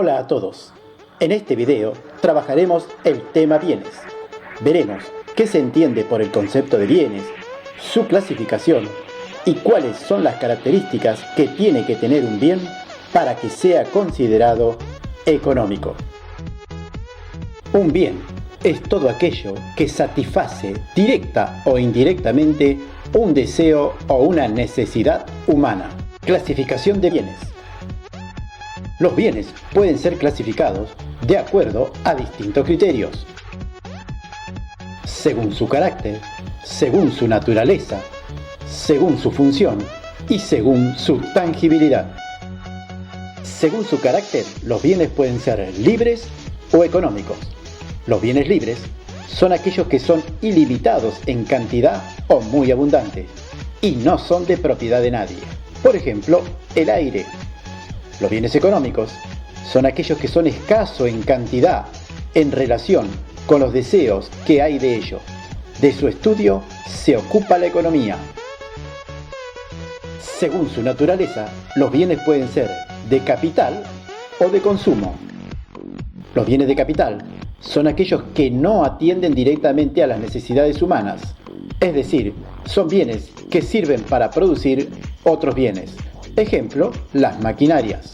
Hola a todos. En este video trabajaremos el tema bienes. Veremos qué se entiende por el concepto de bienes, su clasificación y cuáles son las características que tiene que tener un bien para que sea considerado económico. Un bien es todo aquello que satisface directa o indirectamente un deseo o una necesidad humana. Clasificación de bienes. Los bienes pueden ser clasificados de acuerdo a distintos criterios, según su carácter, según su naturaleza, según su función y según su tangibilidad. Según su carácter, los bienes pueden ser libres o económicos. Los bienes libres son aquellos que son ilimitados en cantidad o muy abundantes y no son de propiedad de nadie. Por ejemplo, el aire. Los bienes económicos son aquellos que son escasos en cantidad en relación con los deseos que hay de ellos. De su estudio se ocupa la economía. Según su naturaleza, los bienes pueden ser de capital o de consumo. Los bienes de capital son aquellos que no atienden directamente a las necesidades humanas, es decir, son bienes que sirven para producir otros bienes. Ejemplo, las maquinarias.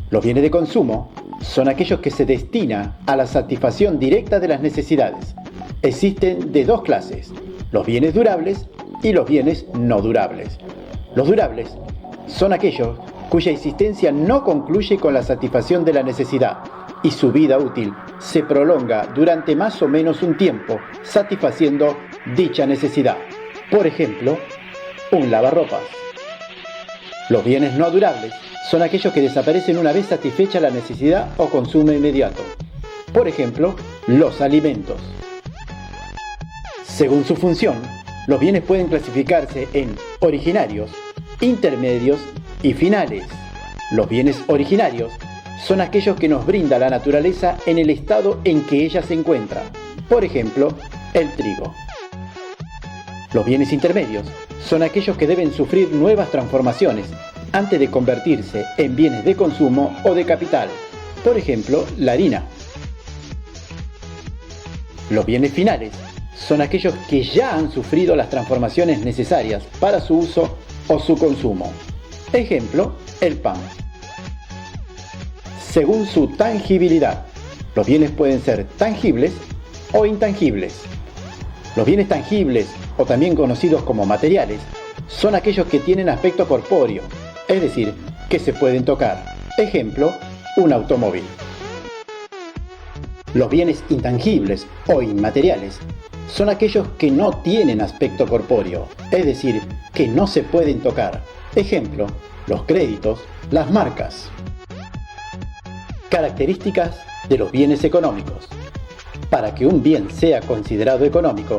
Los bienes de consumo son aquellos que se destinan a la satisfacción directa de las necesidades. Existen de dos clases, los bienes durables y los bienes no durables. Los durables son aquellos cuya existencia no concluye con la satisfacción de la necesidad y su vida útil se prolonga durante más o menos un tiempo, satisfaciendo dicha necesidad. Por ejemplo, un lavarropas. Los bienes no durables son aquellos que desaparecen una vez satisfecha la necesidad o consumo inmediato. Por ejemplo, los alimentos. Según su función, los bienes pueden clasificarse en originarios, intermedios y finales. Los bienes originarios son aquellos que nos brinda la naturaleza en el estado en que ella se encuentra. Por ejemplo, el trigo. Los bienes intermedios son aquellos que deben sufrir nuevas transformaciones antes de convertirse en bienes de consumo o de capital. Por ejemplo, la harina. Los bienes finales son aquellos que ya han sufrido las transformaciones necesarias para su uso o su consumo. Ejemplo, el pan. Según su tangibilidad, los bienes pueden ser tangibles o intangibles. Los bienes tangibles, o también conocidos como materiales, son aquellos que tienen aspecto corpóreo, es decir, que se pueden tocar. Ejemplo, un automóvil. Los bienes intangibles o inmateriales son aquellos que no tienen aspecto corpóreo, es decir, que no se pueden tocar. Ejemplo, los créditos, las marcas. Características de los bienes económicos. Para que un bien sea considerado económico,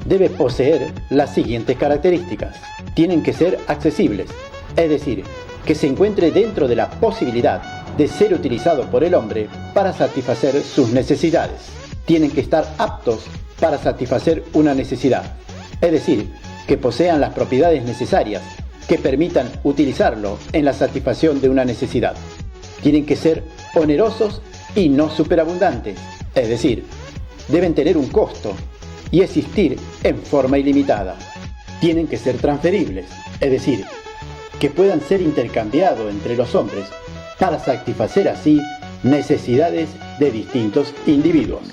debe poseer las siguientes características. Tienen que ser accesibles, es decir, que se encuentre dentro de la posibilidad de ser utilizado por el hombre para satisfacer sus necesidades. Tienen que estar aptos para satisfacer una necesidad, es decir, que posean las propiedades necesarias que permitan utilizarlo en la satisfacción de una necesidad. Tienen que ser onerosos y no superabundantes, es decir, deben tener un costo y existir en forma ilimitada. Tienen que ser transferibles, es decir, que puedan ser intercambiados entre los hombres para satisfacer así necesidades de distintos individuos.